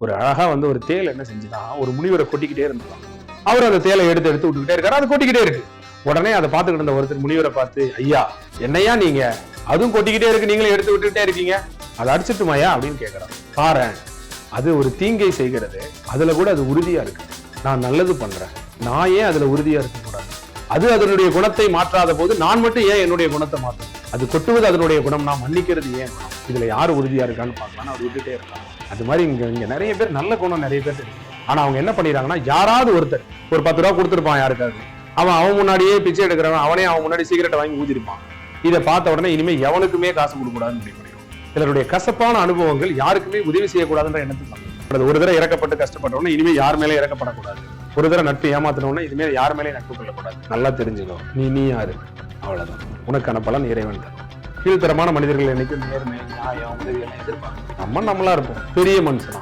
ஒரு அழகா வந்து ஒரு தேல் என்ன செஞ்சுதான் ஒரு முனிவரை கொட்டிக்கிட்டே இருந்தான். அவர் அந்த தேலை எடுத்து எடுத்து விட்டுக்கிட்டே இருக்காரு, அது கொட்டிக்கிட்டே இருக்கு. உடனே அதை பார்த்துக்கிட்டு இருந்த ஒருத்தர் முனிவரை பார்த்து, ஐயா என்னையா நீங்க, அதுவும் கொட்டிக்கிட்டே இருக்கு, நீங்களும் எடுத்து விட்டுக்கிட்டே இருக்கீங்க, அதை அடிச்சுட்டுமாயா அப்படின்னு கேட்கிறான். பாரு, அது ஒரு தீங்கை செய்கிறது, அதுல கூட அது உறுதியா இருக்கு. நான் நல்லது பண்றேன், நான் ஏன் அதுல உறுதியா இருக்க கூடாது? அது அதனுடைய குணத்தை மாற்றாத போது நான் மட்டும் ஏன் என்னுடைய குணத்தை மாற்றணும்? அது கொட்டுவது அதனுடைய குணம், நான் மன்னிக்கிறது ஏன் குணம்? இதுல யாரு உறுதியா இருக்கான்னு பார்க்கலாம், அவர் விட்டுட்டே இருக்காங்க. அது மாதிரி இங்க நிறைய பேர் நல்ல குணம் நிறைய பேர் இருக்கு. ஆனா அவங்க என்ன பண்ணிடுறாங்கன்னா, யாராவது ஒருத்தர் ஒரு 10 ரூபா கொடுத்துருப்பான் யாருக்காவது, அவன் முன்னாடியே பிச்சை எடுக்கிறவன், அவனே அவன் முன்னாடி சிகரெட்டை வாங்கி ஊதிருப்பான். இதை பார்த்த உடனே இனிமே எவனுக்குமே காசு கொடுக்க கூடாதுன்னு முடிவு பண்ணிடும். சிலருடைய கசப்பான அனுபவங்கள் யாருக்குமே உதவி செய்யக்கூடாதுன்ற எண்ணத்துக்கு ஒரு தடவை இறக்கப்பட்டு கஷ்டப்பட்டவொடனே இனிமே யார் மேலே இறக்கப்படக்கூடாது. ஒரு தடவை நட்பு ஏமாத்தினோடனே இனிமே யார் மேலே நட்பு கொள்ளக்கூடாது. நல்லா தெரிஞ்சுக்கோ, நீ யாரு, அவ்வளவுதான். உனக்கான பலன் இறைவன் தான். கீழ்த்தரமான மனிதர்கள் என்னைக்கும் நேர்மை, நியாயம், உதவிகளை எதிர்பார்க்க நம்மளா இருப்போம். பெரிய மனுஷனா